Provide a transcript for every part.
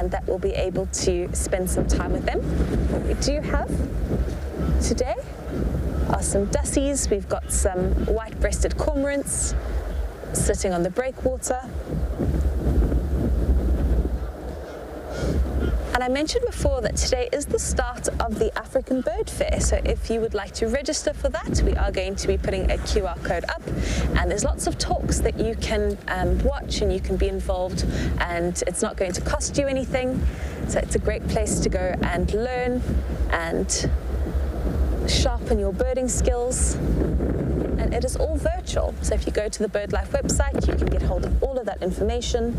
and that we'll be able to spend some time with them. What we do have today are some dussies. We've got some white-breasted cormorants sitting on the breakwater. And I mentioned before that today is the start of the African Bird Fair. So if you would like to register for that, we are going to be putting a QR code up, and there's lots of talks that you can watch and you can be involved, and it's not going to cost you anything. So it's a great place to go and learn and sharpen your birding skills. And it is all virtual. So if you go to the BirdLife website, you can get hold of all of that information.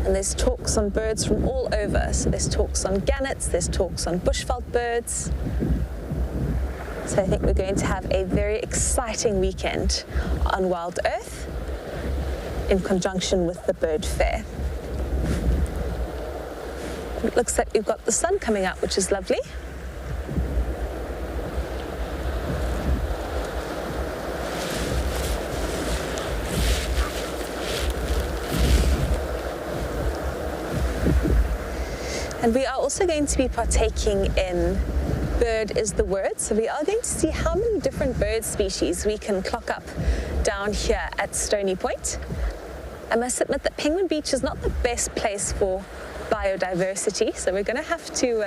And there's talks on birds from all over. So there's talks on gannets, there's talks on bushveld birds. So I think we're going to have a very exciting weekend on WildEarth in conjunction with the bird fair. It looks like we've got the sun coming out, which is lovely. And we are also going to be partaking in Bird is the Word. So we are going to see how many different bird species we can clock up down here at Stony Point. I must admit that Penguin Beach is not the best place for biodiversity, so we're going to have to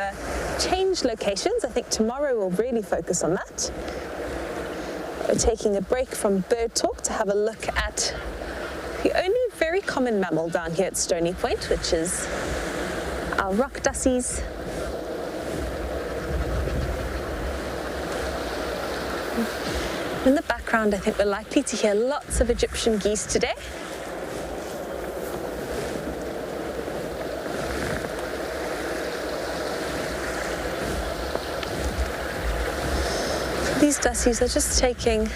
change locations. I think tomorrow we'll really focus on that. We're taking a break from bird talk to have a look at the only very common mammal down here at Stony Point, which is our rock dussies. In the background, I think we're likely to hear lots of Egyptian geese today. These dussies are just taking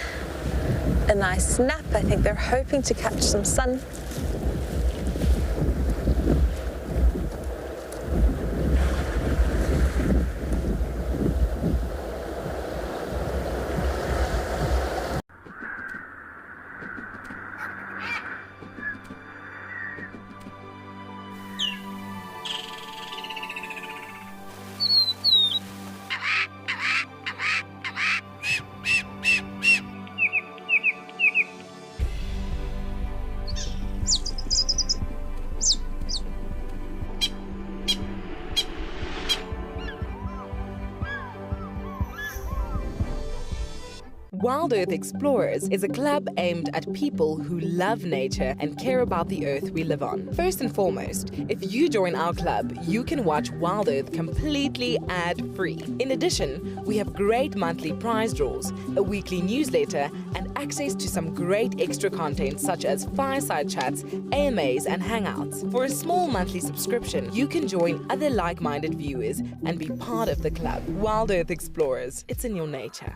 a nice nap. I think they're hoping to catch some sun. WildEarth Explorers is a club aimed at people who love nature and care about the earth we live on. First and foremost, if you join our club, you can watch WildEarth completely ad-free. In addition, we have great monthly prize draws, a weekly newsletter, and access to some great extra content such as fireside chats, AMAs, and hangouts. For a small monthly subscription, you can join other like-minded viewers and be part of the club. WildEarth Explorers, it's in your nature.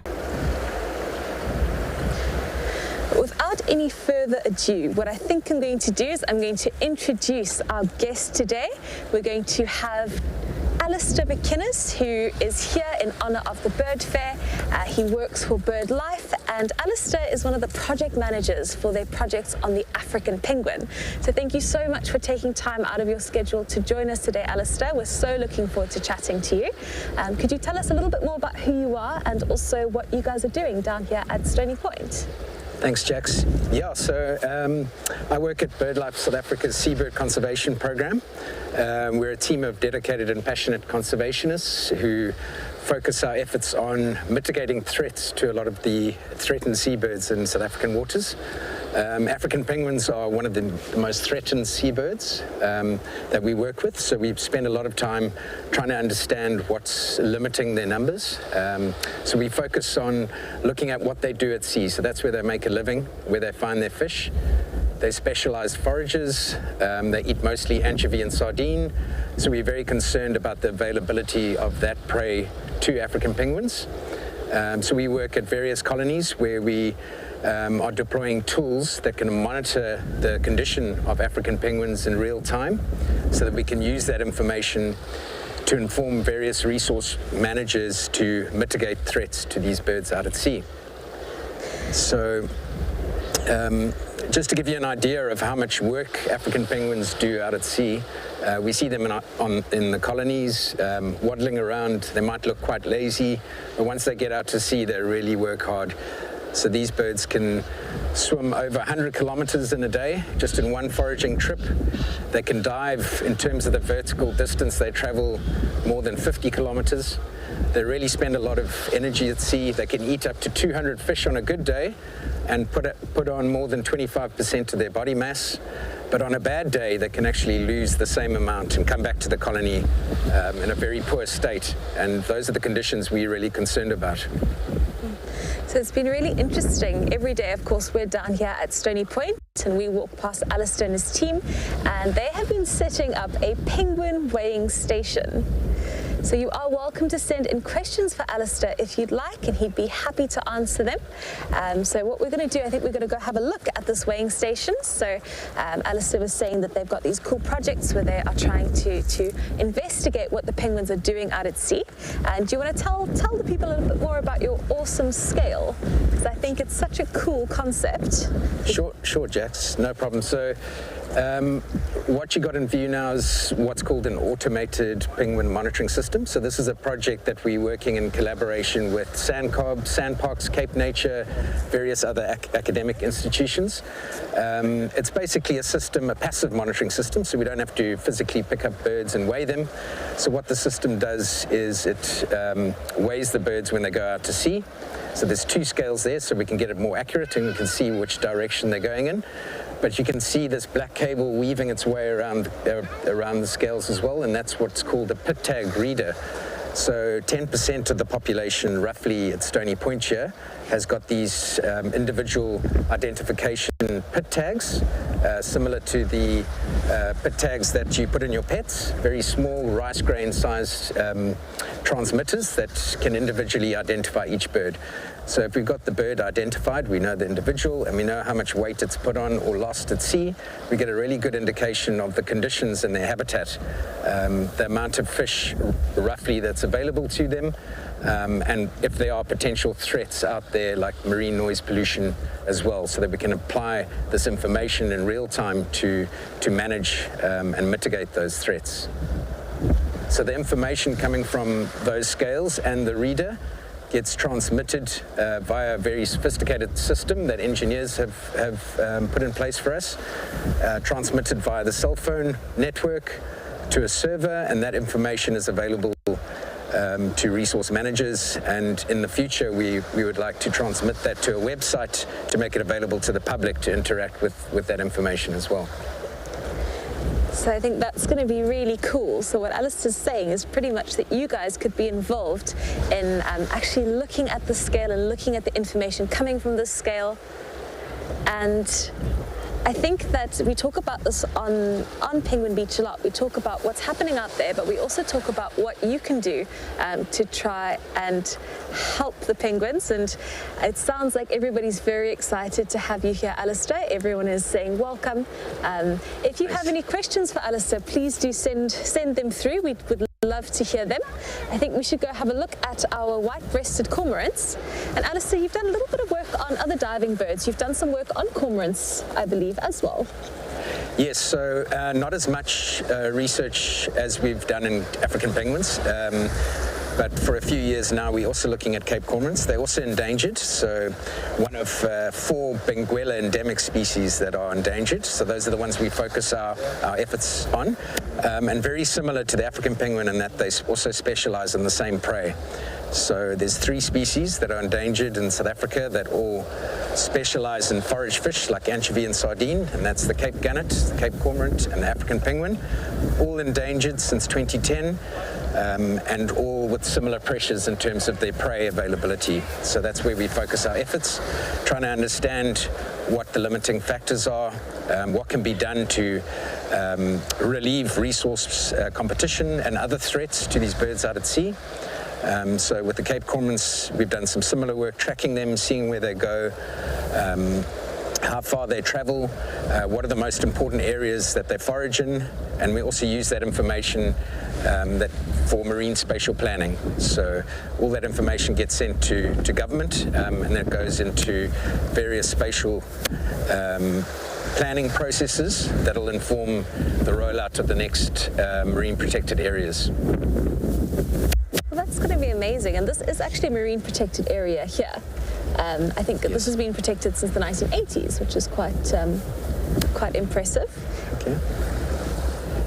Without any further ado, what I think I'm going to do is I'm going to introduce our guest today. We're going to have Alistair McInnes, who is here in honour of the Bird Fair. He works for BirdLife, and Alistair is one of the project managers for their projects on the African penguin. So thank you so much for taking time out of your schedule to join us today, Alistair. We're so looking forward to chatting to you. Could you tell us a little bit more about who you are and also what you guys are doing down here at Stony Point? Thanks, Jax. Yeah, so I work at BirdLife South Africa's seabird conservation program. We're a team of dedicated and passionate conservationists who focus our efforts on mitigating threats to a lot of the threatened seabirds in South African waters. African penguins are one of the most threatened seabirds that we work with, so we spend a lot of time trying to understand what's limiting their numbers. So we focus on looking at what they do at sea, so that's where they make a living, where they find their fish. They're specialized foragers. They eat mostly anchovy and sardine, so we're very concerned about the availability of that prey to African penguins. So we work at various colonies where we are deploying tools that can monitor the condition of African penguins in real time so that we can use that information to inform various resource managers to mitigate threats to these birds out at sea. So Just to give you an idea of how much work African penguins do out at sea, we see them in the colonies, waddling around. They might look quite lazy, but once they get out to sea, they really work hard. So these birds can swim over 100 kilometers in a day, just in one foraging trip. They can dive. In terms of the vertical distance, they travel more than 50 kilometers. They really spend a lot of energy at sea. They can eat up to 200 fish on a good day and put on more than 25% of their body mass. But on a bad day, they can actually lose the same amount and come back to the colony in a very poor state. And those are the conditions we're really concerned about. So it's been really interesting. Every day, of course, we're down here at Stony Point and we walk past Alistair and his team, and they have been setting up a penguin weighing station. So you are welcome to send in questions for Alistair if you'd like, and he'd be happy to answer them. So what we're going to do, I think we're going to go have a look at this weighing station. So Alistair was saying that they've got these cool projects where they are trying to investigate what the penguins are doing out at sea. And do you want to tell the people a little bit more about your awesome scale? Because I think it's such a cool concept. Sure, Jax, no problem. So what you got in view now is what's called an automated penguin monitoring system. So this is a project that we're working in collaboration with Sandcob, Sandparks, Cape Nature, various other academic institutions. It's basically a system, a passive monitoring system, so we don't have to physically pick up birds and weigh them. So what the system does is it weighs the birds when they go out to sea. So there's two scales there, so we can get it more accurate and we can see which direction they're going in. But you can see this black cable weaving its way around the scales as well, and that's what's called a pit tag reader. So 10% of the population, roughly at Stony Point here, has got these individual identification pit tags, similar to the pit tags that you put in your pets, very small rice grain sized transmitters that can individually identify each bird. So if we've got the bird identified, we know the individual and we know how much weight it's put on or lost at sea, we get a really good indication of the conditions in their habitat, the amount of fish roughly that's available to them, and if there are potential threats out there like marine noise pollution as well, so that we can apply this information in real time to manage and mitigate those threats. So the information coming from those scales and the reader gets transmitted via a very sophisticated system that engineers have put in place for us, transmitted via the cell phone network to a server, and that information is available to resource managers, and in the future we would like to transmit that to a website to make it available to the public to interact with that information as well. So I think that's going to be really cool. So what Alistair's saying is pretty much that you guys could be involved in actually looking at the scale and looking at the information coming from the scale. And I think that we talk about this on Penguin Beach a lot. We talk about what's happening out there, but we also talk about what you can do to try and help the penguins. And it sounds like everybody's very excited to have you here, Alistair. Everyone is saying welcome. If you have any questions for Alistair, please do send them through. We would love to hear them. I think we should go have a look at our white-breasted cormorants. And Alistair, you've done a little bit of work on other diving birds. You've done some work on cormorants, I believe, as well. Yes, so not as much research as we've done in African penguins. But for a few years now, we're also looking at Cape cormorants. They're also endangered, so one of 4 Benguela endemic species that are endangered. So those are the ones we focus our efforts on. And very similar to the African penguin in that they also specialize in the same prey. So there's 3 species that are endangered in South Africa that all specialize in forage fish like anchovy and sardine, and that's the Cape gannet, the Cape cormorant, and the African penguin, all endangered since 2010. And all with similar pressures in terms of their prey availability. So that's where we focus our efforts, trying to understand what the limiting factors are, what can be done to relieve resource competition and other threats to these birds out at sea. So with the Cape cormorants, we've done some similar work, tracking them, seeing where they go, how far they travel, what are the most important areas that they forage in, and we also use that information for marine spatial planning. So all that information gets sent to government, and then it goes into various spatial planning processes that'll inform the rollout of the next marine protected areas. Well, that's going to be amazing, and this is actually a marine protected area here. I think this has been protected since the 1980s, which is quite impressive. Okay.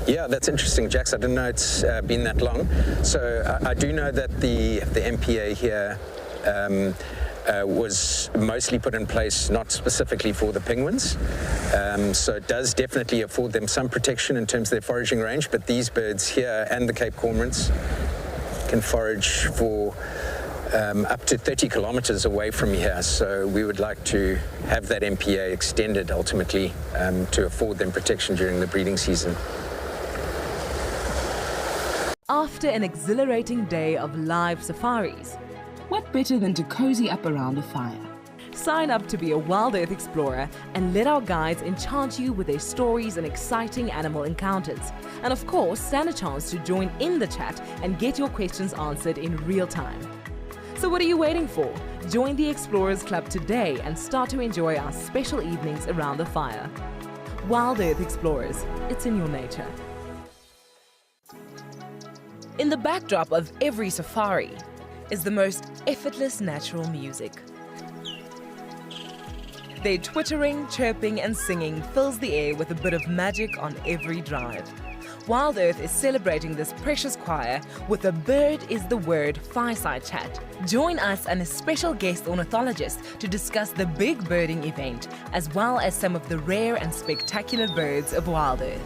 Yeah, that's interesting, Jax. I didn't know it's been that long. So I do know that the MPA here was mostly put in place not specifically for the penguins. So it does definitely afford them some protection in terms of their foraging range, but these birds here and the Cape cormorants can forage for up to 30 kilometers away from here. So we would like to have that MPA extended ultimately to afford them protection during the breeding season. After an exhilarating day of live safaris, what better than to cozy up around a fire? sign up to be a WildEarth explorer and let our guides enchant you with their stories and exciting animal encounters. And of course, stand a chance to join in the chat and get your questions answered in real time. So what are you waiting for? Join the Explorers Club today and start to enjoy our special evenings around the fire. WildEarth Explorers, it's in your nature. In the backdrop of every safari is the most effortless natural music. Their twittering, chirping and singing fills the air with a bit of magic on every drive. WildEarth is celebrating this precious choir with a Bird is the Word fireside chat. Join us and a special guest ornithologist to discuss the big birding event, as well as some of the rare and spectacular birds of WildEarth.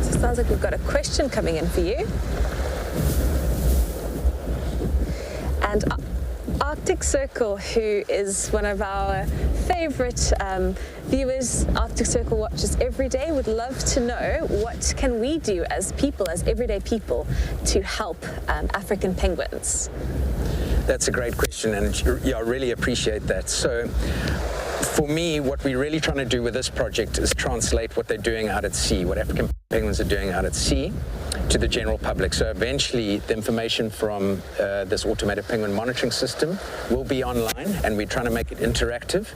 So it sounds like we've got a question coming in for you. And Arctic Circle, who is one of our favorite viewers, Arctic Circle watches every day, would love to know what can we do as people, as everyday people, to help African penguins? That's a great question, and yeah, I really appreciate that. So for me, what we're really trying to do with this project is translate what they're doing out at sea, what African penguins are doing out at sea, to the general public. So eventually the information from this automated penguin monitoring system will be online, and we're trying to make it interactive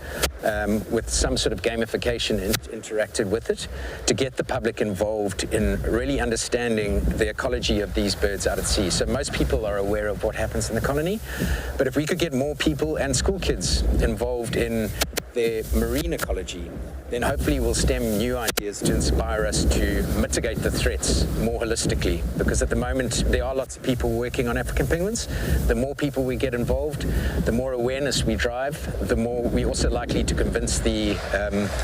with some sort of gamification interacted with it to get the public involved in really understanding the ecology of these birds out at sea. So most people are aware of what happens in the colony, but if we could get more people and school kids involved in their marine ecology, then hopefully we'll stem new ideas to inspire us to mitigate the threats more holistically. Because at the moment, there are lots of people working on African penguins. The more people we get involved, the more awareness we drive, the more we're also likely to convince the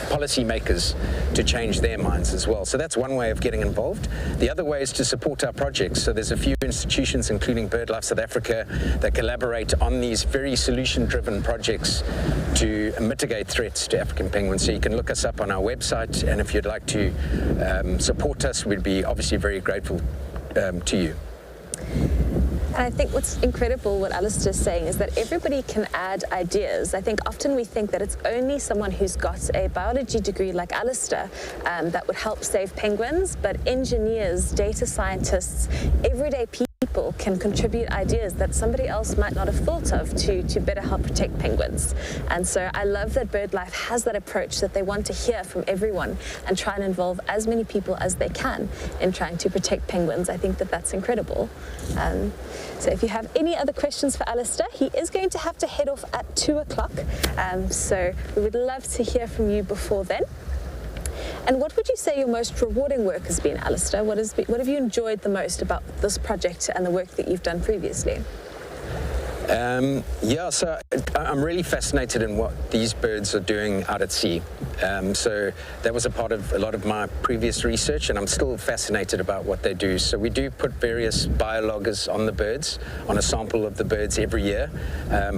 policymakers to change their minds as well. So that's one way of getting involved. The other way is to support our projects. So there's a few institutions, including BirdLife South Africa, that collaborate on these very solution-driven projects to mitigate threats to African penguins. So you can look us up on our website, and if you'd like to support us, we'd be obviously very grateful to you. And I think what's incredible, what Alistair is saying, is that everybody can add ideas. I think often we think that it's only someone who's got a biology degree like Alistair that would help save penguins, but engineers, data scientists, everyday people can contribute ideas that somebody else might not have thought of to better help protect penguins. And so I love that BirdLife has that approach, that they want to hear from everyone and try and involve as many people as they can in trying to protect penguins. I think that that's incredible. So if you have any other questions for Alistair, he is going to have to head off at 2 o'clock. So we would love to hear from you before then. And what would you say your most rewarding work has been, Alistair? What have you enjoyed the most about this project and the work that you've done previously? Yeah, so I'm really fascinated in what these birds are doing out at sea. So that was a part of a lot of my previous research, and I'm still fascinated about what they do. So we do put various biologgers on the birds, on a sample of the birds every year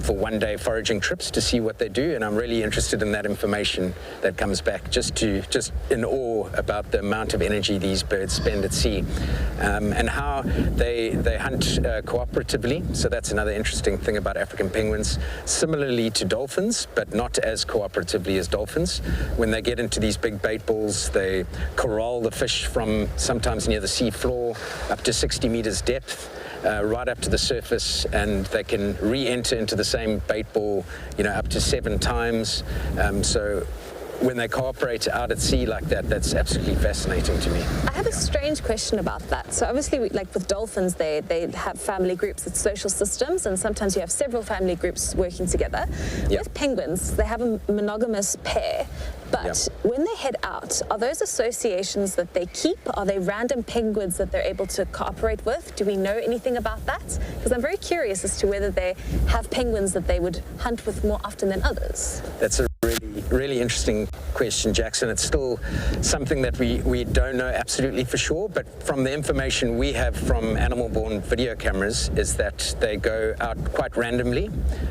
for one-day foraging trips to see what they do, and I'm really interested in that information that comes back, just in awe about the amount of energy these birds spend at sea, and how they hunt cooperatively. So that's another interesting thing about African penguins, similarly to dolphins, but not as cooperatively as dolphins. When they get into these big bait balls, they corral the fish from sometimes near the sea floor up to 60 meters depth, right up to the surface, and they can re-enter into the same bait ball, up to 7 times. So when they cooperate out at sea like that, that's absolutely fascinating to me. I have a strange question about that. So obviously, like with dolphins, they have family groups, it's social systems, and sometimes you have several family groups working together. Yep. With penguins, they have a monogamous pair, but when they head out, are those associations that they keep? Are they random penguins that they're able to cooperate with? Do we know anything about that? Because I'm very curious as to whether they have penguins that they would hunt with more often than others. That's a really interesting question, Jackson. It's still something that we don't know absolutely for sure, but from the information we have from animal-borne video cameras is that they go out quite randomly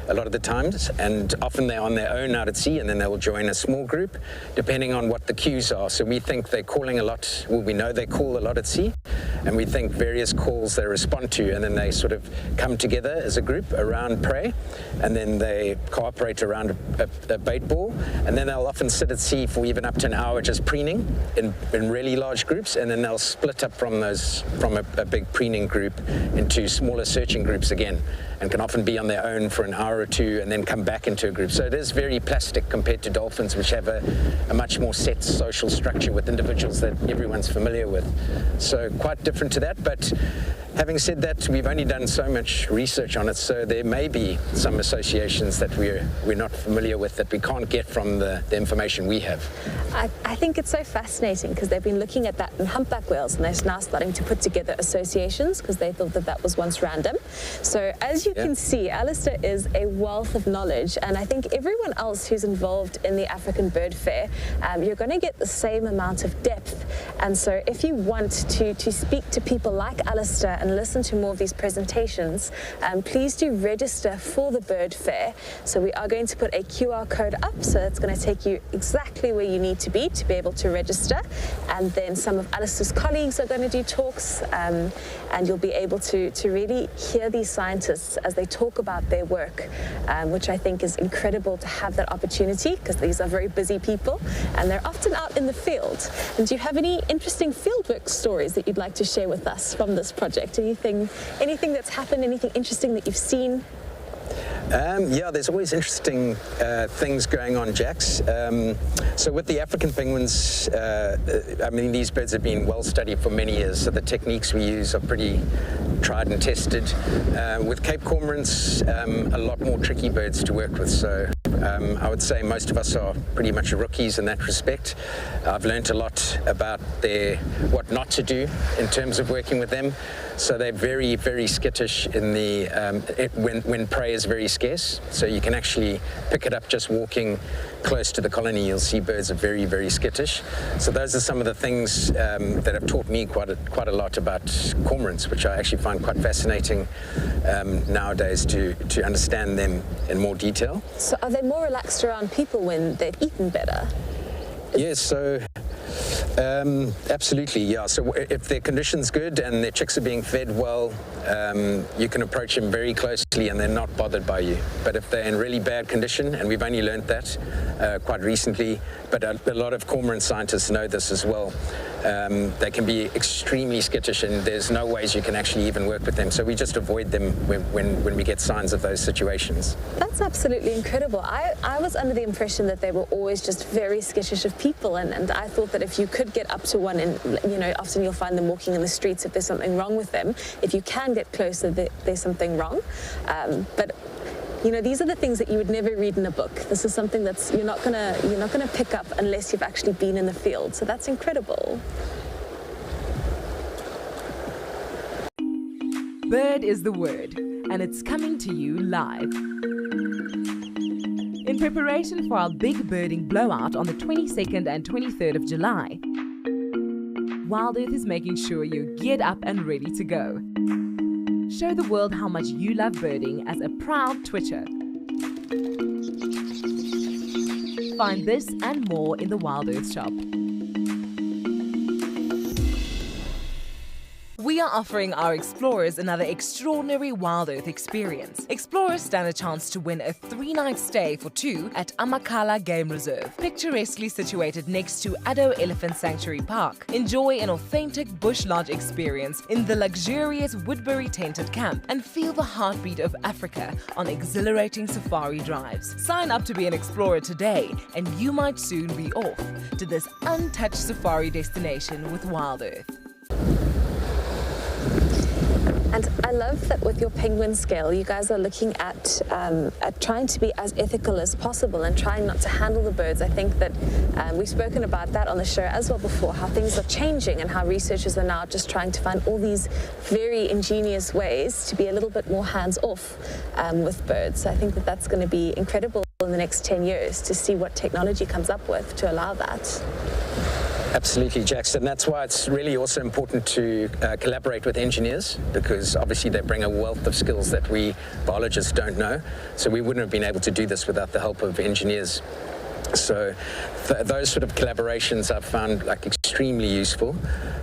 a lot of the times, and often they're on their own out at sea, and then they will join a small group depending on what the cues are. So we think they're calling a lot, well, we know they call a lot at sea, and we think various calls they respond to, and then they sort of come together as a group around prey, and then they cooperate around a bait ball, and then they'll often sit at sea for even up to an hour just preening in really large groups, and then they'll split up from a big preening group into smaller searching groups again, and can often be on their own for an hour or two and then come back into a group. So it is very plastic compared to dolphins, which have a much more set social structure with individuals that everyone's familiar with. So quite different to that, but having said that, we've only done so much research on it, so there may be some associations that we're not familiar with that we can't get from the information we have. I think it's so fascinating because they've been looking at that in humpback whales, and they're now starting to put together associations because they thought that was once random. So as you can see, Alistair is a wealth of knowledge, and I think everyone else who's involved in the African Bird Fair, you're going to get the same amount of depth. And so if you want to speak to people like Alistair and listen to more of these presentations, please do register for the Bird Fair. So we are going to put a QR code up, so it's going to take you exactly where you need to be able to register, and then some of Alistair's colleagues are going to do talks, and you'll be able to really hear these scientists as they talk about their work, which I think is incredible to have that opportunity, because these are very busy people and they're often out in the field. And do you have any interesting fieldwork stories that you'd like to share with us from this project? Anything that's happened, anything interesting that you've seen? Yeah, there's always interesting things going on, Jax. So with the African penguins, I mean, these birds have been well studied for many years, so the techniques we use are pretty tried and tested. With Cape cormorants, a lot more tricky birds to work with, so I would say most of us are pretty much rookies in that respect. I've learned a lot about what not to do in terms of working with them. So they're very, very skittish in when prey is very scarce. So you can actually pick it up just walking close to the colony. You'll see birds are very, very skittish. So those are some of the things that have taught me quite a lot about cormorants, which I actually find quite fascinating nowadays to understand them in more detail. So are they more relaxed around people when they've eaten better? Yes, so absolutely, yeah. So if their condition's good and their chicks are being fed well, you can approach them very closely and they're not bothered by you. But if they're in really bad condition, and we've only learned that quite recently, but a lot of cormorant scientists know this as well, they can be extremely skittish, and there's no ways you can actually even work with them. So we just avoid them when we get signs of those situations. That's absolutely incredible. I was under the impression that they were always just very skittish of people, and I thought that if you could get up to one, and often you'll find them walking in the streets if there's something wrong with them. If you can get closer, there's something wrong. But these are the things that you would never read in a book. This is something that's you're not gonna pick up unless you've actually been in the field. So that's incredible. Bird is the word, and it's coming to you live. In preparation for our big birding blowout on the 22nd and 23rd of July, WildEarth is making sure you're geared up and ready to go. Show the world how much you love birding as a proud Twitcher. Find this and more in the WildEarth shop. We are offering our explorers another extraordinary WildEarth experience. Explorers stand a chance to win a 3-night stay for 2 at Amakhala Game Reserve, picturesquely situated next to Addo Elephant Sanctuary Park. Enjoy an authentic bush lodge experience in the luxurious Woodbury tented camp and feel the heartbeat of Africa on exhilarating safari drives. Sign up to be an explorer today and you might soon be off to this untouched safari destination with WildEarth. And I love that with your penguin scale, you guys are looking at trying to be as ethical as possible and trying not to handle the birds. I think that we've spoken about that on the show as well before, how things are changing and how researchers are now just trying to find all these very ingenious ways to be a little bit more hands-off with birds. So I think that that's going to be incredible in the next 10 years to see what technology comes up with to allow that. Absolutely, Jackson. That's why it's really also important to collaborate with engineers, because obviously they bring a wealth of skills that we biologists don't know. So we wouldn't have been able to do this without the help of engineers. So those sort of collaborations I've found like extremely useful.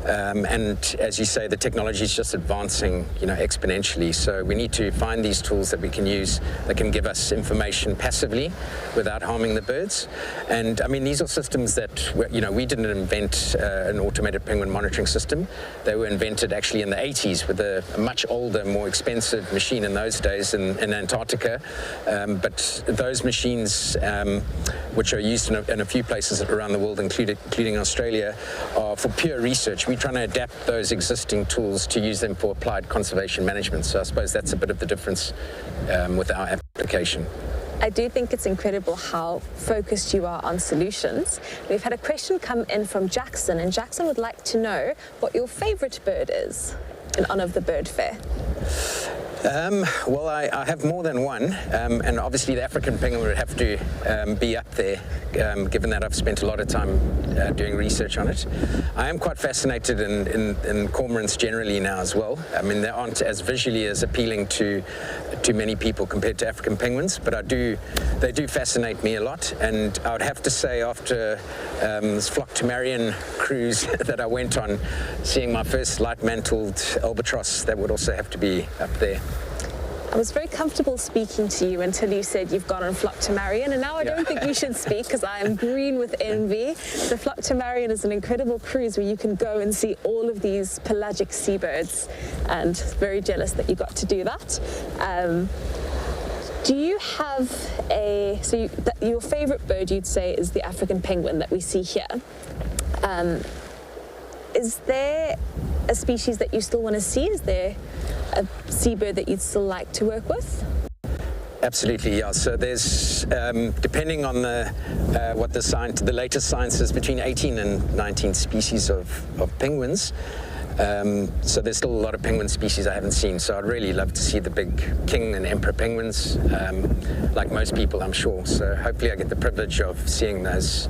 And as you say, the technology is just advancing, exponentially. So we need to find these tools that we can use that can give us information passively without harming the birds. And I mean, these are systems that, we didn't invent an automated penguin monitoring system. They were invented actually in the 80s with a much older, more expensive machine in those days in Antarctica. But those machines, which are used in a few places around the world, including Australia, are for pure research. We're trying to adapt those existing tools to use them for applied conservation management. So I suppose that's a bit of the difference with our application. I do think it's incredible how focused you are on solutions. We've had a question come in from Jackson, and Jackson would like to know what your favorite bird is in honor of the bird fair. Well, I have more than one, and obviously the African penguin would have to be up there, given that I've spent a lot of time doing research on it. I am quite fascinated in cormorants generally now as well. I mean, they aren't as visually as appealing to many people compared to African penguins, but they do fascinate me a lot. And I would have to say, after this Flock to Marion cruise that I went on, seeing my first light-mantled albatross, that would also have to be up there. I was very comfortable speaking to you until you said you've gone on Flock to Marion, and now I don't think we should speak because I am green with envy. The Flock to Marion is an incredible cruise where you can go and see all of these pelagic seabirds, and very jealous that you got to do that. Do you have your favorite bird, you'd say, is the African penguin that we see here. Is there a species that you still want to see? Is there a seabird that you'd still like to work with? Absolutely, yeah. So there's, depending on the latest science is, between 18 and 19 species of penguins. So there's still a lot of penguin species I haven't seen. So I'd really love to see the big king and emperor penguins, like most people, I'm sure. So hopefully I get the privilege of seeing those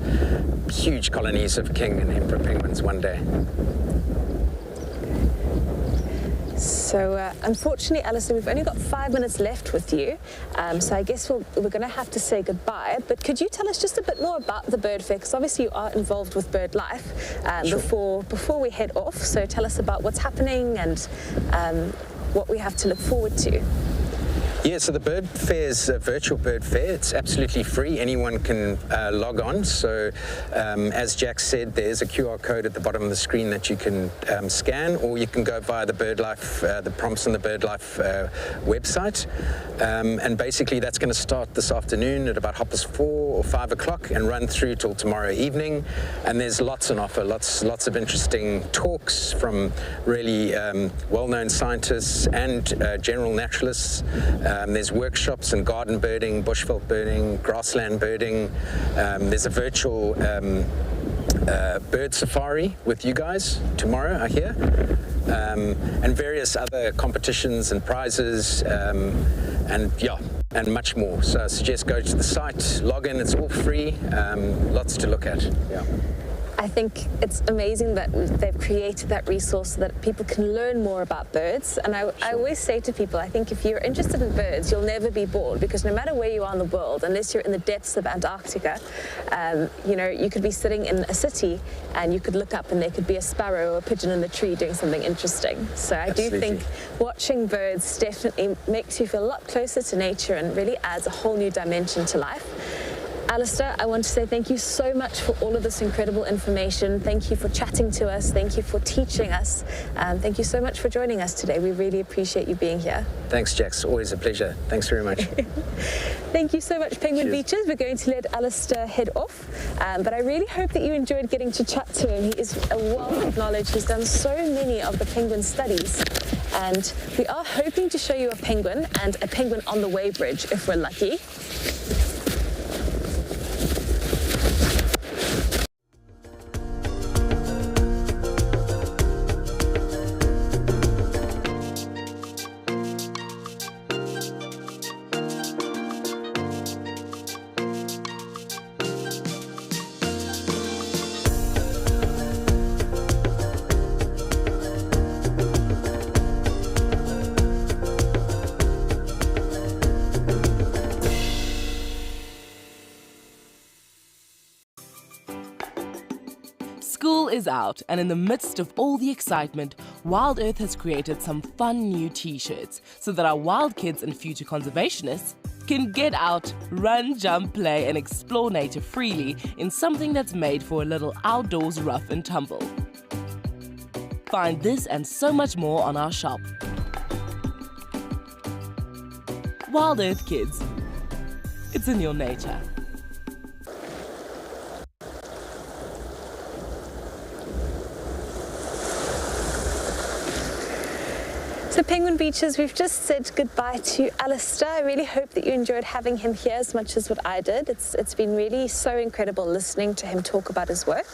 huge colonies of king and emperor penguins one day. So unfortunately, Alistair, we've only got 5 minutes left with you, so I guess we're going to have to say goodbye. But could you tell us just a bit more about the bird fair? Because obviously you are involved with bird life Sure. before we head off. So tell us about what's happening and what we have to look forward to. Yeah, so the bird fair is a virtual bird fair. It's absolutely free. Anyone can log on. So as Jack said, there's a QR code at the bottom of the screen that you can scan, or you can go via the BirdLife, the prompts on the BirdLife website. And basically that's going to start this afternoon at about 4:30 or 5 o'clock and run through till tomorrow evening. And there's lots on offer, lots of interesting talks from really well-known scientists and general naturalists. There's workshops in garden birding, bushveld birding, grassland birding. There's a virtual bird safari with you guys tomorrow, I hear. and various other competitions and prizes, and much more. So I suggest go to the site, log in, it's all free, lots to look at. Yeah. I think it's amazing that they've created that resource so that people can learn more about birds. And I always say to people, I think if you're interested in birds, you'll never be bored, because no matter where you are in the world, unless you're in the depths of Antarctica, you could be sitting in a city and you could look up and there could be a sparrow or a pigeon in the tree doing something interesting. So I do think watching birds definitely makes you feel a lot closer to nature and really adds a whole new dimension to life. Alistair, I want to say thank you so much for all of this incredible information. Thank you for chatting to us. Thank you for teaching us. Thank you so much for joining us today. We really appreciate you being here. Thanks, Jax. Always a pleasure. Thanks very much. Thank you so much, Penguin Beaches. We're going to let Alistair head off, but I really hope that you enjoyed getting to chat to him. He is a wealth of knowledge. He's done so many of the penguin studies, and we are hoping to show you a penguin and a penguin on the way bridge if we're lucky. School is out, and in the midst of all the excitement, WildEarth has created some fun new t-shirts so that our wild kids and future conservationists can get out, run, jump, play, and explore nature freely in something that's made for a little outdoors rough and tumble. Find this and so much more on our shop. WildEarth kids, it's in your nature. So Penguin Beaches, we've just said goodbye to Alistair. I really hope that you enjoyed having him here as much as what I did. It's been really so incredible listening to him talk about his work.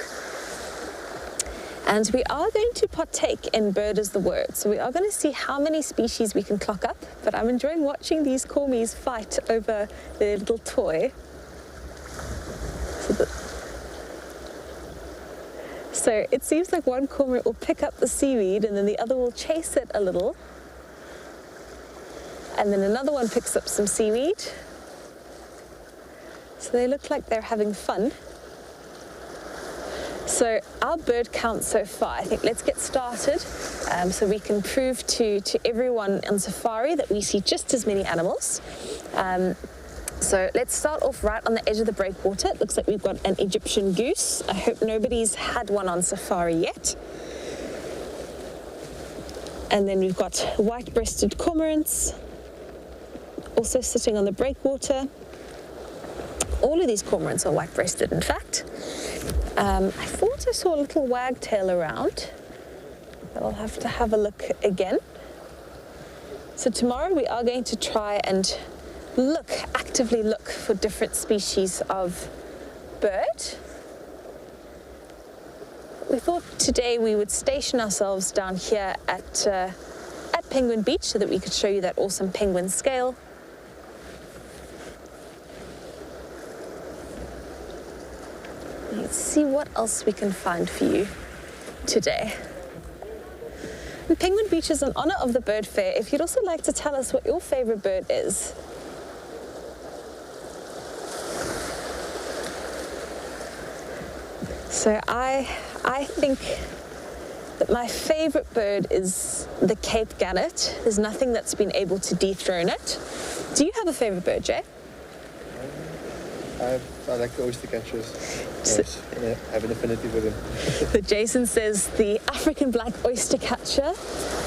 And we are going to partake in Bird is the Word. So we are going to see how many species we can clock up, but I'm enjoying watching these cormies fight over their little toy. So it seems like one cormorant will pick up the seaweed and then the other will chase it a little. And then another one picks up some seaweed. So they look like they're having fun. So our bird count so far, I think let's get started so we can prove to everyone on safari that we see just as many animals. So let's start off right on the edge of the breakwater. It looks like we've got an Egyptian goose. I hope nobody's had one on safari yet. And then we've got white-breasted cormorants, also sitting on the breakwater. All of these cormorants are white-breasted, in fact. I thought I saw a little wagtail around, but I'll have to have a look again. So tomorrow we are going to try and actively look for different species of bird. We thought today we would station ourselves down here at Penguin Beach so that we could show you that awesome penguin scale. Let's see what else we can find for you today. And Penguin Beach is in honor of the bird fair. If you'd also like to tell us what your favorite bird is. So I think that my favorite bird is the Cape Gannet. There's nothing that's been able to dethrone it. Do you have a favorite bird, Jay? I like the oyster catchers. I have an affinity with them. But Jason says the African black oyster catcher,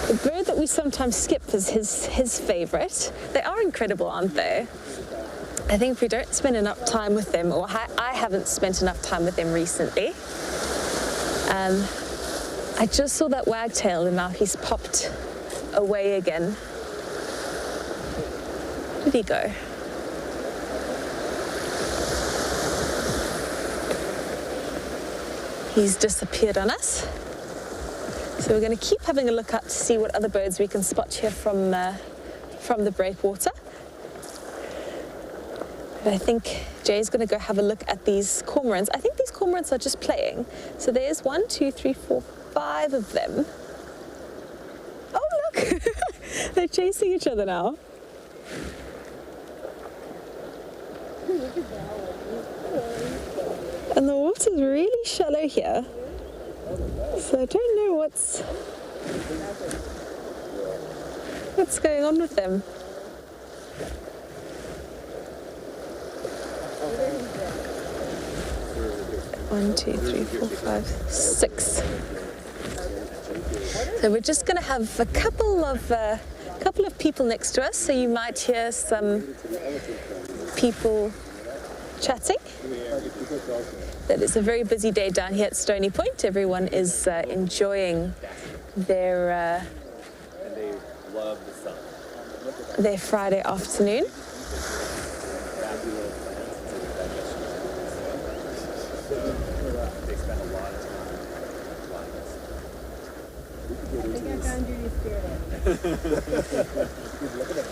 the bird that we sometimes skip, is his favorite. They are incredible, aren't they? I think if we don't spend enough time with them, or I haven't spent enough time with them recently. I just saw that wagtail and now he's popped away again. Where did he go? He's disappeared on us. So we're going to keep having a look out to see what other birds we can spot here from the breakwater. But I think Jay's going to go have a look at these cormorants. I think these cormorants are just playing. So there's 1, 2, 3, 4, 5 of them. Oh, look! They're chasing each other now. And the water's really shallow here. So I don't know what's going on with them. One, 2, 3, 4, 5, 6. So we're just going to have a couple of people next to us. So you might hear some people chatting. That is a very busy day down here at Stony Point. Everyone is enjoying their Friday afternoon.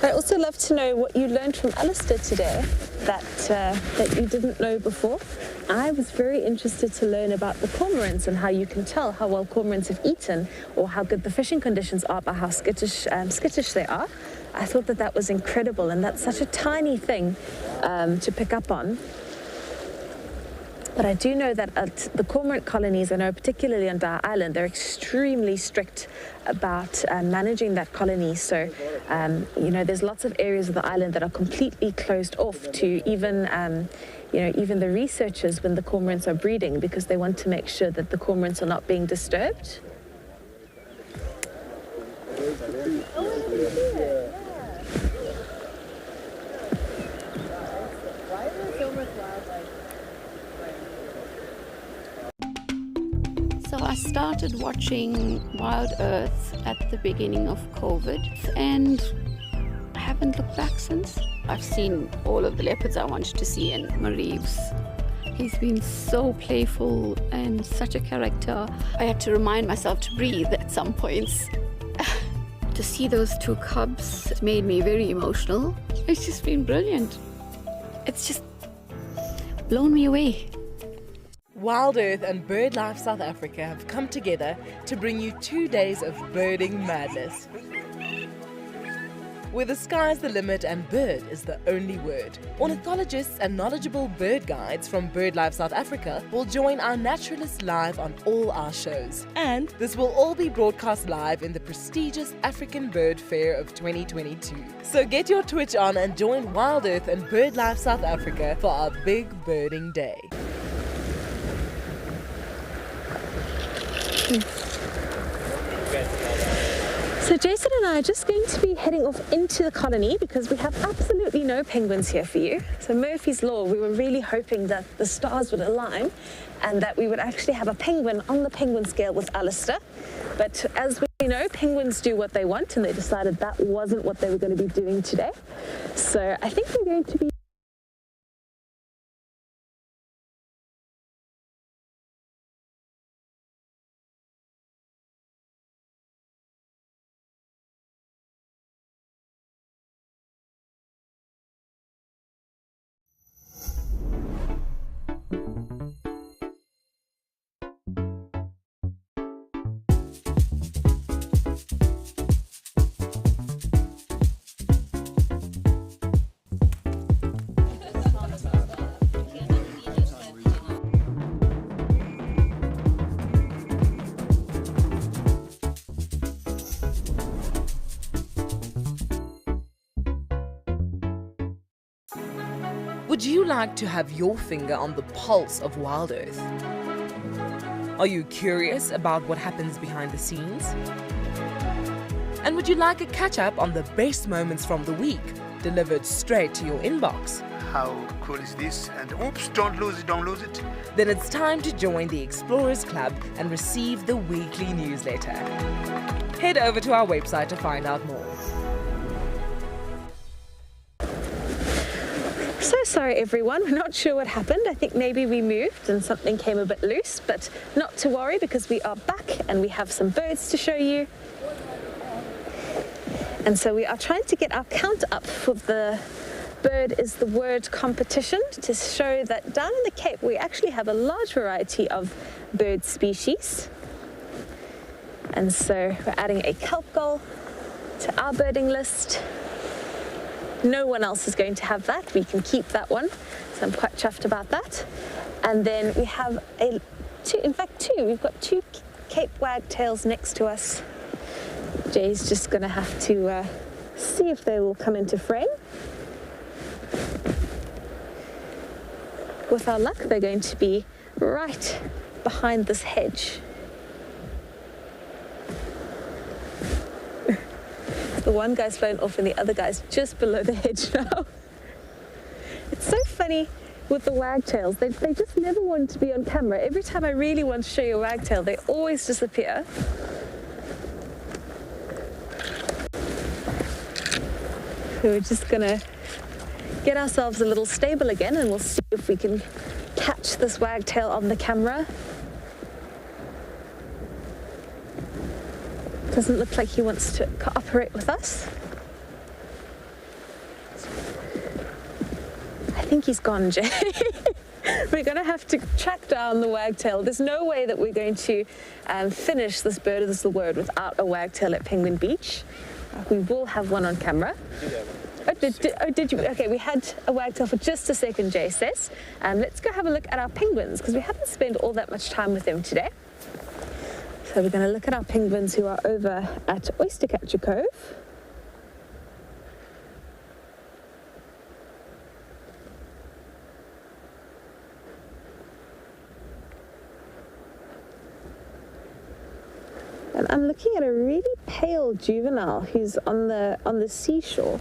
I'd also love to know what you learned from Alistair today that you didn't know before. I was very interested to learn about the cormorants and how you can tell how well cormorants have eaten or how good the fishing conditions are by how skittish they are. I thought that was incredible, and that's such a tiny thing to pick up on. But I do know that at the cormorant colonies, I know particularly on Dyer Island, they're extremely strict about managing that colony. So, there's lots of areas of the island that are completely closed off to even the researchers when the cormorants are breeding, because they want to make sure that the cormorants are not being disturbed. So I started watching WildEarth at the beginning of COVID and I haven't looked back since. I've seen all of the leopards I wanted to see, and Mariev's. He's been so playful and such a character. I had to remind myself to breathe at some points. To see those 2 cubs made me very emotional. It's just been brilliant. It's just blown me away. WildEarth and BirdLife South Africa have come together to bring you 2 days of birding madness. Where the sky's the limit and bird is the only word. Ornithologists and knowledgeable bird guides from BirdLife South Africa will join our naturalists live on all our shows. And this will all be broadcast live in the prestigious African Bird Fair of 2022. So get your Twitch on and join WildEarth and BirdLife South Africa for our big birding day. So Jason and I are just going to be heading off into the colony because we have absolutely no penguins here for you. So Murphy's Law, we were really hoping that the stars would align and that we would actually have a penguin on the penguin scale with Alistair. But as we know, penguins do what they want, and they decided that wasn't what they were going to be doing today. So I think we're going to be Would you like to have your finger on the pulse of WildEarth? Are you curious about what happens behind the scenes? And would you like a catch-up on the best moments from the week, delivered straight to your inbox? How cool is this? And oops, don't lose it. Then it's time to join the Explorers Club and receive the weekly newsletter. Head over to our website to find out more. So sorry everyone, we're not sure what happened. I think maybe we moved and something came a bit loose, but not to worry because we are back and we have some birds to show you. And so we are trying to get our count up for the Bird is the Word competition to show that down in the Cape we actually have a large variety of bird species. And so we're adding a kelp gull to our birding list. No one else is going to have that. We can keep that one. So I'm quite chuffed about that. And then we have two. We've got two Cape wagtails next to us. Jay's just going to have to see if they will come into frame. With our luck, they're going to be right behind this hedge. The one guy's flown off and the other guy's just below the hedge now. It's so funny with the wagtails. They just never want to be on camera. Every time I really want to show you a wagtail, they always disappear. So we're just gonna get ourselves a little stable again and we'll see if we can catch this wagtail on the camera. Doesn't look like he wants to cooperate with us. I think he's gone, Jay. We're going to have to track down the wagtail. There's no way that we're going to finish this Bird is the Word without a wagtail at Penguin Beach. We will have one on camera. Did you? Okay, we had a wagtail for just a second, Jay says. Let's go have a look at our penguins because we haven't spent all that much time with them today. So we're going to look at our penguins who are over at Oystercatcher Cove. And I'm looking at a really pale juvenile who's on the seashore.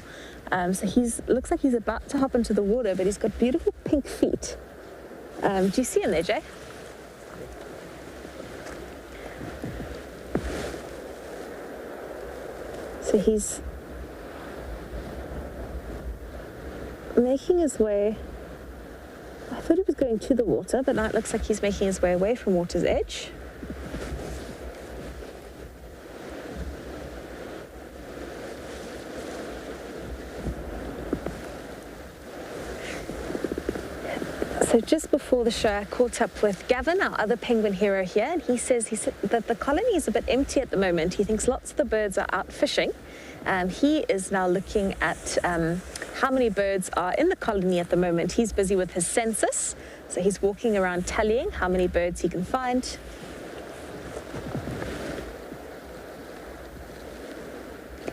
So looks like he's about to hop into the water, but he's got beautiful pink feet. Do you see him there, Jay? So he's making his way. I thought he was going to the water, but now it looks like he's making his way away from water's edge. So just before the show, I caught up with Gavin, our other penguin hero here, and he said that the colony is a bit empty at the moment. He thinks lots of the birds are out fishing. He is now looking at how many birds are in the colony at the moment. He's busy with his census, so he's walking around tallying how many birds he can find.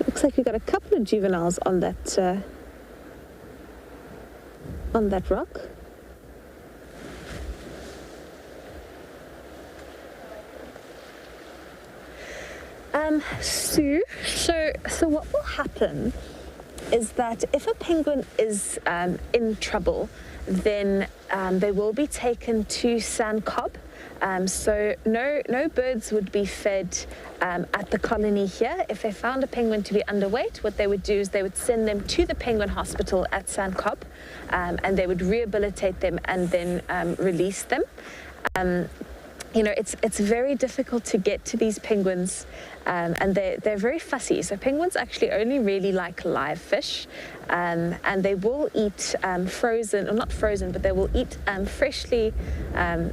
Looks like we've got a couple of juveniles on that rock. Sue, so what will happen is that if a penguin is in trouble, then they will be taken to Sandcob. So no birds would be fed at the colony here. If they found a penguin to be underweight, what they would do is they would send them to the penguin hospital at Sandcob, and they would rehabilitate them and then release them. You know, it's very difficult to get to these penguins, and they're very fussy. So penguins actually only really like live fish, and they will eat frozen, or not frozen, but they will eat freshly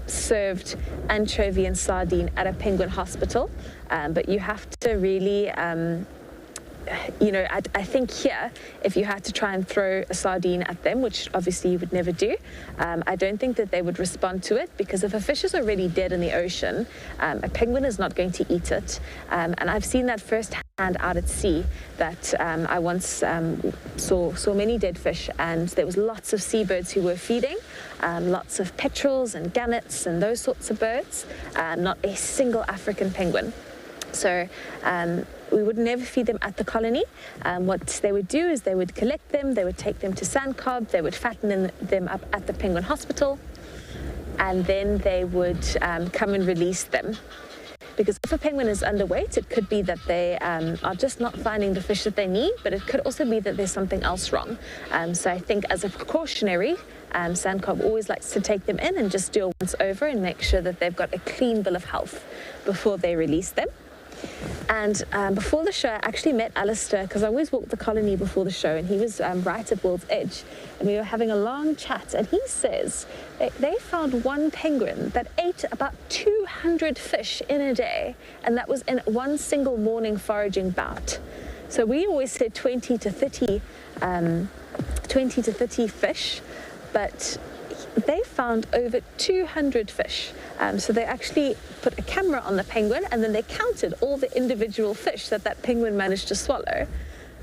served anchovy and sardine at a penguin hospital. But you have to really you know, I think here, if you had to try and throw a sardine at them, which obviously you would never do, I don't think that they would respond to it, because if a fish is already dead in the ocean, a penguin is not going to eat it. And I've seen that firsthand out at sea, that I once saw many dead fish, and there was lots of seabirds who were feeding, lots of petrels and gannets and those sorts of birds, not a single African penguin. So we would never feed them at the colony. What they would do is they would collect them, they would take them to Sandcob, they would fatten them up at the penguin hospital, and then they would come and release them. Because if a penguin is underweight, it could be that they are just not finding the fish that they need, but it could also be that there's something else wrong. So I think as a precautionary, Sandcarp always likes to take them in and just do a once over and make sure that they've got a clean bill of health before they release them. And before the show, I actually met Alistair, because I always walk the colony before the show, and he was right at World's Edge, and we were having a long chat, and he says they found one penguin that ate about 200 fish in a day, and that was in one single morning foraging bout. So we always said 20 to 30 fish, but they found over 200 fish. So they actually put a camera on the penguin, and then they counted all the individual fish that penguin managed to swallow.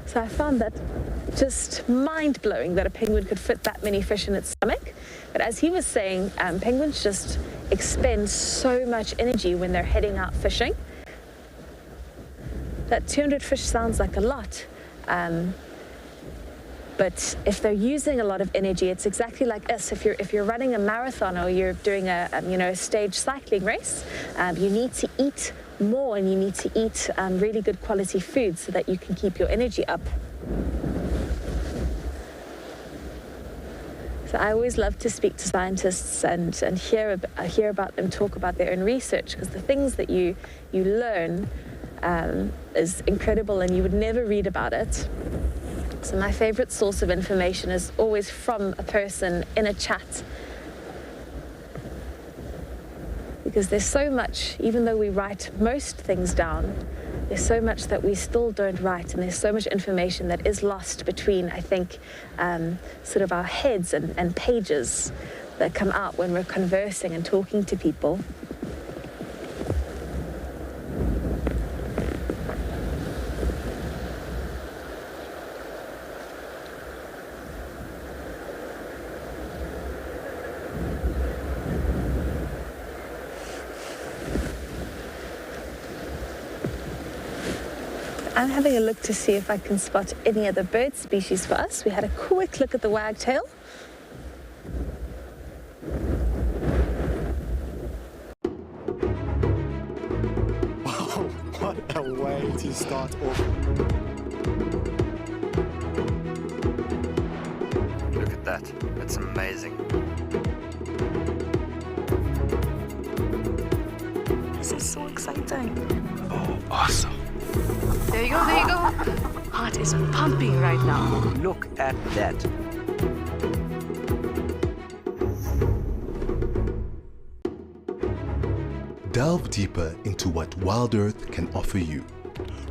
So I found that just mind-blowing that a penguin could fit that many fish in its stomach. But as he was saying, penguins just expend so much energy when they're heading out fishing. That 200 fish sounds like a lot. But if they're using a lot of energy, it's exactly like us. If you're running a marathon or you're doing a stage cycling race, you need to eat more, and you need to eat really good quality food so that you can keep your energy up. So I always love to speak to scientists and hear about them talk about their own research, because the things that you learn is incredible, and you would never read about it. So my favorite source of information is always from a person in a chat. Because there's so much, even though we write most things down, there's so much that we still don't write, and there's so much information that is lost between, I think, sort of our heads and pages that come out when we're conversing and talking to people. I'm having a look to see if I can spot any other bird species for us. We had a quick look at the wagtail. Wow, what a way to start off. Look at that, that's amazing. This is so exciting. Oh, awesome. There you go, there you go. Heart is pumping right now. Look at that. Delve deeper into what WildEarth can offer you.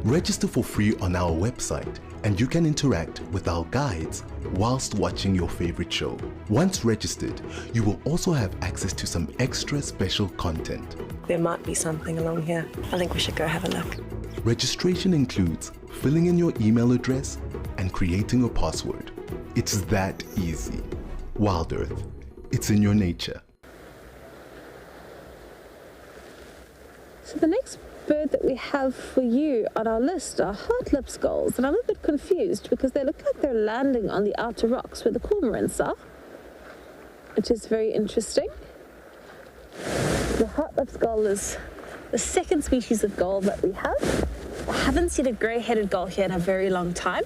Register for free on our website, and you can interact with our guides whilst watching your favorite show. Once registered, you will also have access to some extra special content. There might be something along here. I think we should go have a look. Registration includes filling in your email address and creating a password. It's that easy. WildEarth, it's in your nature. So the next bird that we have for you on our list are heart-lips gulls, and I'm a bit confused because they look like they're landing on the outer rocks where the cormorants are, which is very interesting. The heart-lips gull is the second species of gull that we have. I haven't seen a grey-headed gull here in a very long time,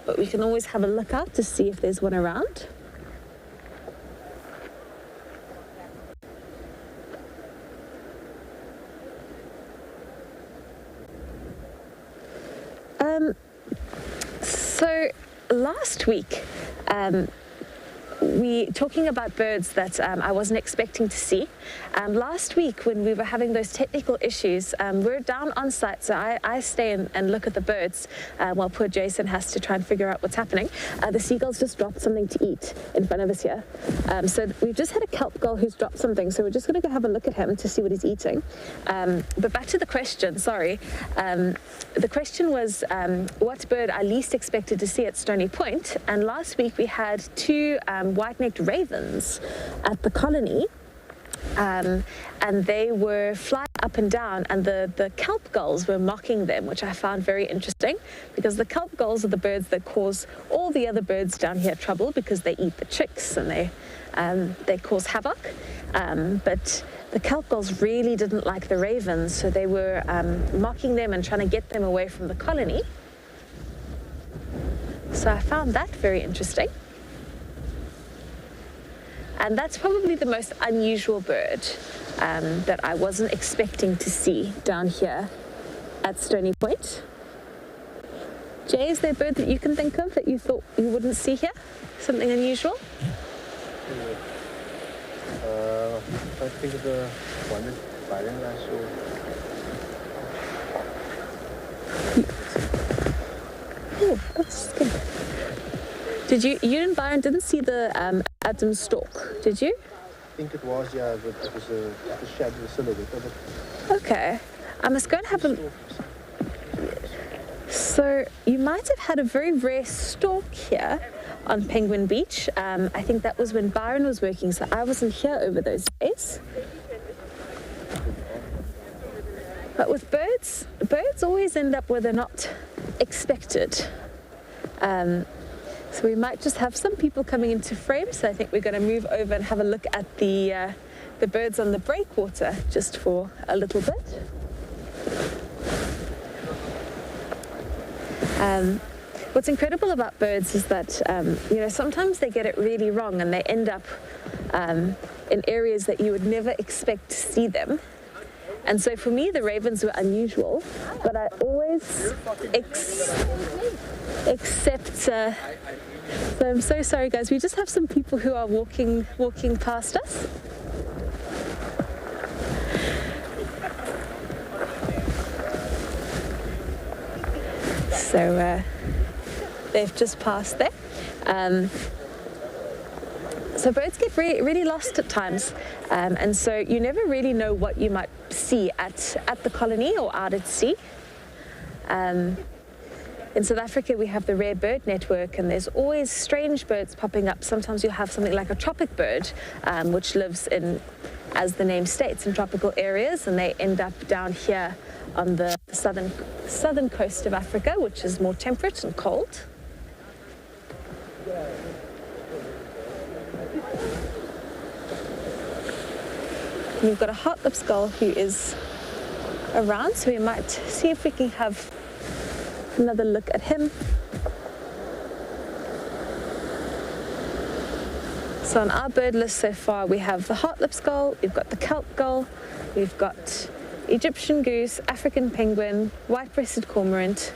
but we can always have a look out to see if there's one around. So last week, we talking about birds that I wasn't expecting to see. Last week when we were having those technical issues, we're down on site, so I stay and look at the birds while poor Jason has to try and figure out what's happening. The seagulls just dropped something to eat in front of us here. So we've just had a kelp gull who's dropped something, so we're just going to go have a look at him to see what he's eating. But back to the question, sorry. The question was what bird I least expected to see at Stony Point, and last week we had two white-necked ravens at the colony, and they were flying up and down, and the kelp gulls were mocking them, which I found very interesting, because the kelp gulls are the birds that cause all the other birds down here trouble, because they eat the chicks and they they cause havoc, but the kelp gulls really didn't like the ravens, so they were mocking them and trying to get them away from the colony. So I found that very interesting. And that's probably the most unusual bird that I wasn't expecting to see down here at Stony Point. Jay, is there a bird that you can think of that you thought you wouldn't see here? Something unusual? I think of the one that Byron I saw. Oh, that's good. Did you didn't see the Adam stork, did you? I think it was, yeah, but it was a shadow, a silhouette of it. Okay. I must go and have a... So you might have had a very rare stork here on Penguin Beach. I think that was when Byron was working, so I wasn't here over those days. But with birds always end up where they're not expected. So we might just have some people coming into frame, so I think we're going to move over and have a look at the birds on the breakwater just for a little bit. What's incredible about birds is that, sometimes they get it really wrong and they end up in areas that you would never expect to see them. And so for me, the ravens were unusual, but I always accept... so I'm so sorry, guys. We just have some people who are walking past us. So they've just passed there. So birds get really lost at times, and so you never really know what you might see at the colony or out at sea. In South Africa, we have the Rare Bird Network, and there's always strange birds popping up. Sometimes you'll have something like a tropic bird, which lives in, as the name states, in tropical areas, and they end up down here on the southern coast of Africa, which is more temperate and cold. And we've got a heart-lip gull who is around, so we might see if we can have another look at him. So on our bird list so far, we have the heart-lip gull, we've got the kelp gull, we've got Egyptian goose, African penguin, white-breasted cormorant,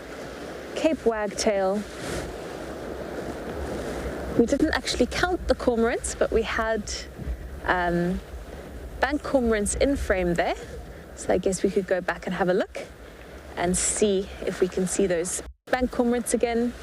Cape wagtail. We didn't actually count the cormorants, but we had bank cormorants in frame there. So I guess we could go back and have a look and see if we can see those bank cormorants again.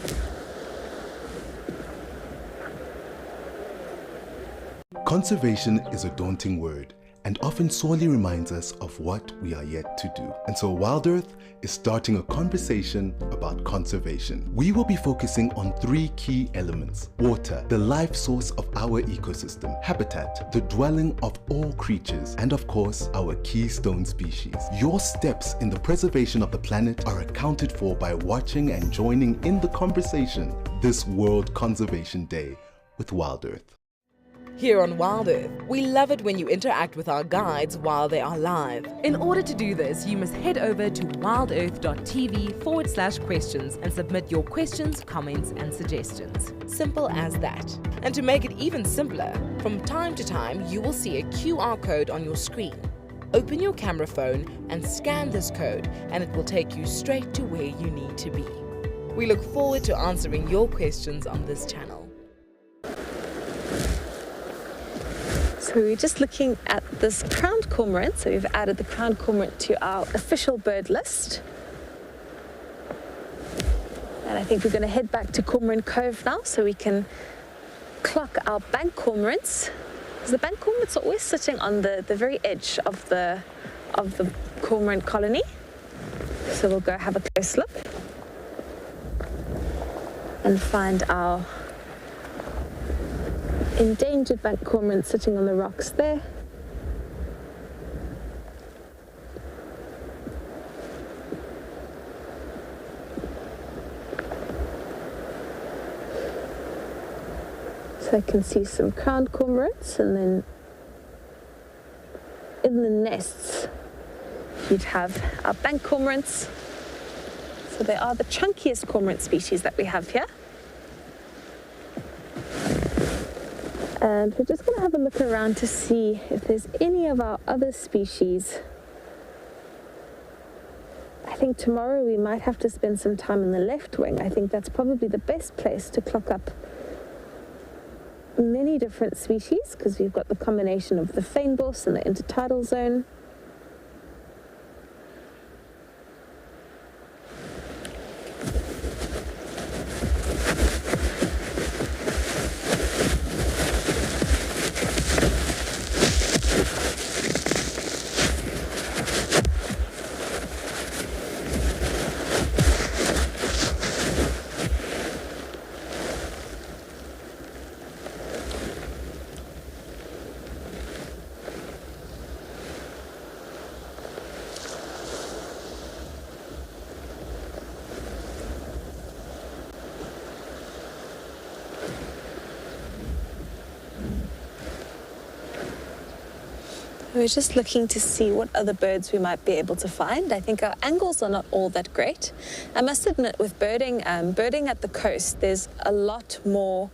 Conservation is a daunting word and often sorely reminds us of what we are yet to do. And so WildEarth is starting a conversation about conservation. We will be focusing on 3 key elements: water, the life source of our ecosystem; habitat, the dwelling of all creatures; and of course, our keystone species. Your steps in the preservation of the planet are accounted for by watching and joining in the conversation this World Conservation Day with WildEarth. Here on WildEarth, we love it when you interact with our guides while they are live. In order to do this, you must head over to wildearth.tv/questions and submit your questions, comments, and suggestions. Simple as that. And to make it even simpler, from time to time, you will see a QR code on your screen. Open your camera phone and scan this code, and it will take you straight to where you need to be. We look forward to answering your questions on this channel. So we're just looking at this crowned cormorant. So we've added the crowned cormorant to our official bird list. And I think we're going to head back to Cormorant Cove now so we can clock our bank cormorants. Because the bank cormorants are always sitting on the very edge of the cormorant colony. So we'll go have a close look and find our endangered bank cormorant sitting on the rocks there. So So I can see some crowned cormorants, and then in the nests you'd have our bank cormorants. So they are the chunkiest cormorant species that we have here. And we're just going to have a look around to see if there's any of our other species. I think tomorrow we might have to spend some time in the left wing. I think that's probably the best place to clock up many different species, because we've got the combination of the fynbos and the intertidal zone. We're just looking to see what other birds we might be able to find. I think our angles are not all that great. I must admit, with birding at the coast, there's a lot more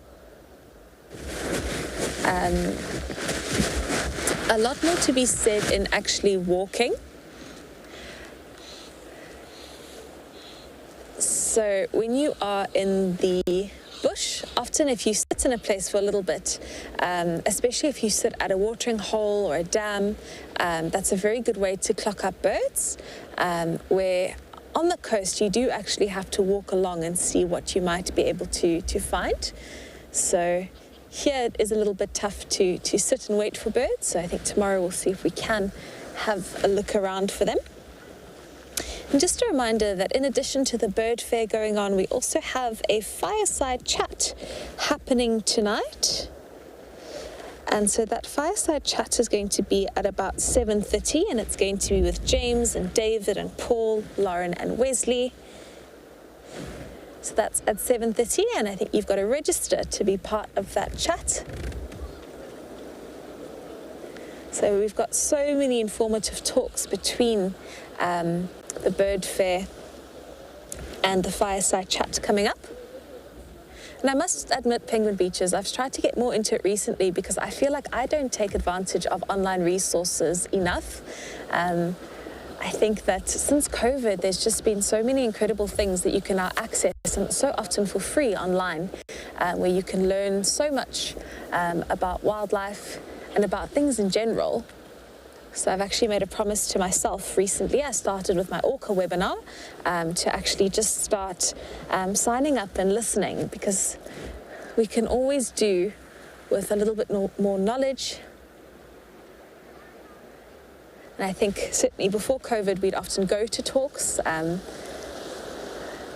to be said in actually walking. So when you are in the bush, often if you sit in a place for a little bit, especially if you sit at a watering hole or a dam, that's a very good way to clock up birds, where on the coast you do actually have to walk along and see what you might be able to find. So here it is a little bit tough to sit and wait for birds, so I think tomorrow we'll see if we can have a look around for them. And just a reminder that in addition to the bird fair going on, we also have a fireside chat happening tonight. And so that fireside chat is going to be at about 7:30, and it's going to be with James and David and Paul, Lauren and Wesley. So that's at 7:30, and I think you've got to register to be part of that chat. So we've got so many informative talks between the bird fair and the fireside chat coming up. And I must admit, Penguin Beaches, I've tried to get more into it recently because I feel like I don't take advantage of online resources enough. I think that since COVID, there's just been so many incredible things that you can now access, and so often for free online, where you can learn so much about wildlife and about things in general. So I've actually made a promise to myself recently. I started with my orca webinar to actually just start signing up and listening, because we can always do with a little bit more knowledge. And I think certainly before COVID, we'd often go to talks.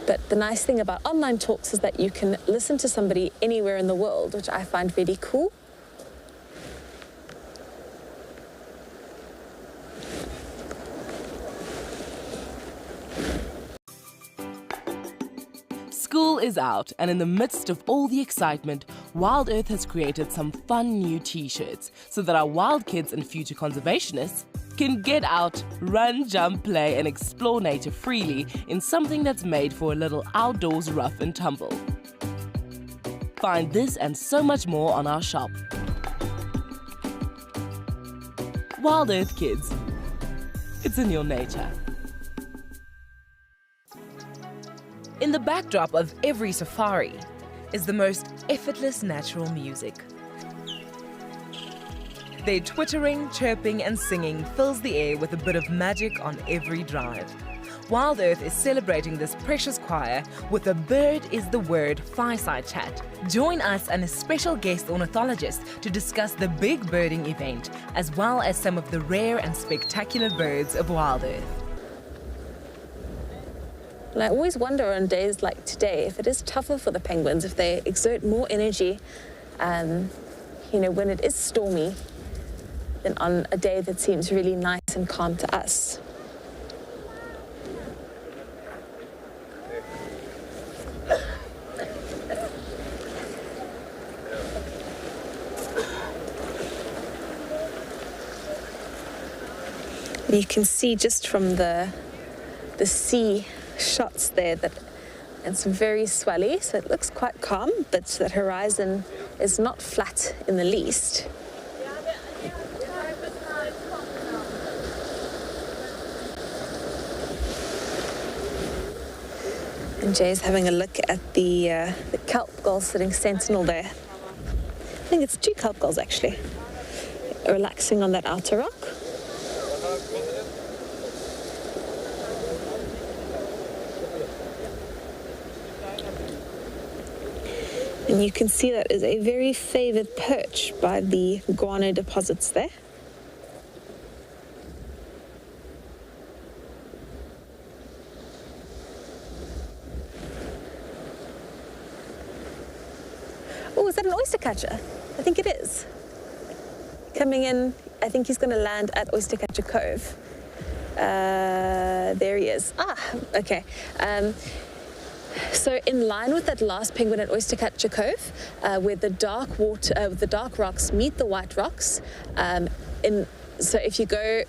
But the nice thing about online talks is that you can listen to somebody anywhere in the world, which I find really cool. School is out, and in the midst of all the excitement, WildEarth has created some fun new t-shirts so that our wild kids and future conservationists can get out, run, jump, play and explore nature freely in something that's made for a little outdoors rough and tumble. Find this and so much more on our shop. WildEarth Kids. It's in your nature. In the backdrop of every safari is the most effortless natural music. Their twittering, chirping and singing fills the air with a bit of magic on every drive. WildEarth is celebrating this precious choir with a Bird is the Word fireside chat. Join us and a special guest ornithologist to discuss the big birding event, as well as some of the rare and spectacular birds of WildEarth. And I always wonder on days like today if it is tougher for the penguins, if they exert more energy, when it is stormy, than on a day that seems really nice and calm to us. You can see just from the sea shots there that it's very swelly, so it looks quite calm, but that horizon is not flat in the least. And Jay's having a look at the kelp gull sitting sentinel there. I think it's 2 kelp gulls actually, relaxing on that outer rock. And you can see that is a very favoured perch by the guano deposits there. Oh, is that an oyster catcher? I think it is. Coming in, I think he's going to land at Oyster Catcher Cove. There he is. Ah, okay. So in line with that last penguin at Oyster Catcher Cove, where the dark water, the dark rocks meet the white rocks, so if you go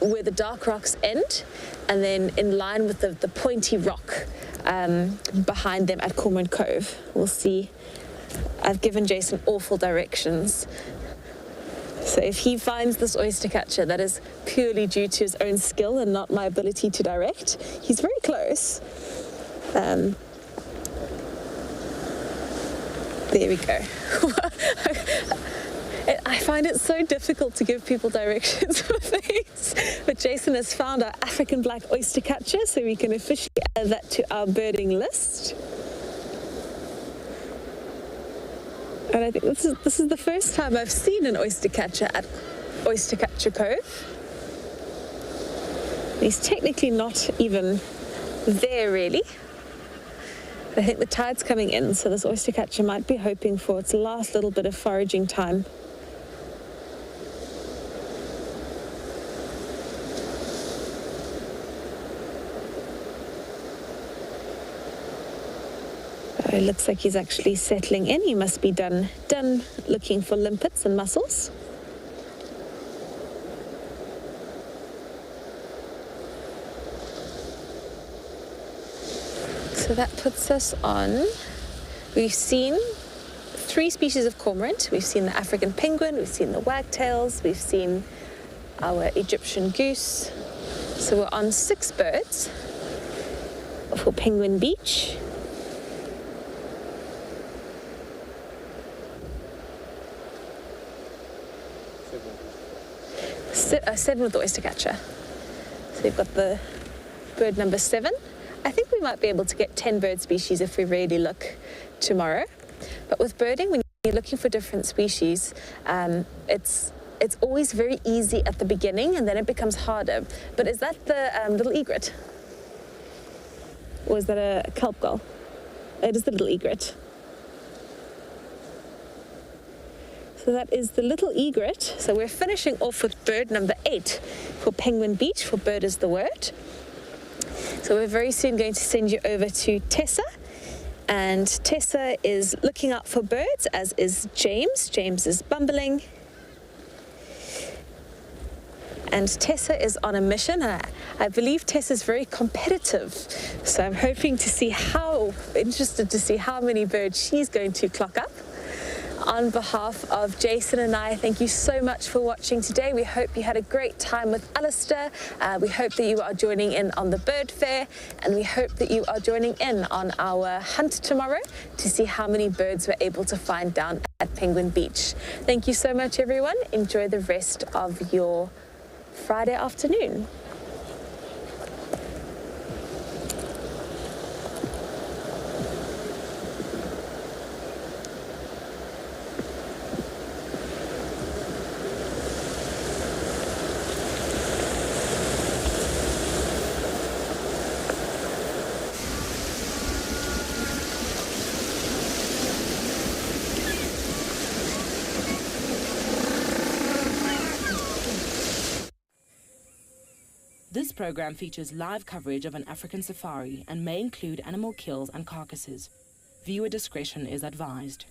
where the dark rocks end, and then in line with the pointy rock behind them at Cormorant Cove, we'll see. I've given Jason awful directions. So if he finds this oyster catcher, that is purely due to his own skill and not my ability to direct. He's very close. There we go. I find it so difficult to give people directions for things, but Jason has found our African black oyster catcher, so we can officially add that to our birding list. And I think this is the first time I've seen an oyster catcher at Oyster Catcher Cove. He's technically not even there really. I think the tide's coming in, so this oyster catcher might be hoping for its last little bit of foraging time. It looks like he's actually settling in. He must be done looking for limpets and mussels. So that puts us on, we've seen 3 species of cormorant. We've seen the African penguin, we've seen the wagtails, we've seen our Egyptian goose. So we're on 6 birds for Penguin Beach. Seven with the oyster catcher. So we've got the bird number 7. I think we might be able to get 10 bird species if we really look tomorrow. But with birding, when you're looking for different species, it's always very easy at the beginning and then it becomes harder. But is that the little egret? Or is that a kelp gull? It is the little egret. So that is the little egret. So we're finishing off with bird number 8 for Penguin Beach, for bird is the word. So we're very soon going to send you over to Tessa. And Tessa is looking out for birds, as is James. James is bumbling. And Tessa is on a mission. I believe Tessa's very competitive. So I'm hoping to see interested to see how many birds she's going to clock up. On behalf of Jason and I, thank you so much for watching today. We hope you had a great time with Alistair. We hope that you are joining in on the bird fair, and we hope that you are joining in on our hunt tomorrow to see how many birds we're able to find down at Penguin Beach. Thank you so much, everyone. Enjoy the rest of your Friday afternoon. This program features live coverage of an African safari and may include animal kills and carcasses. Viewer discretion is advised.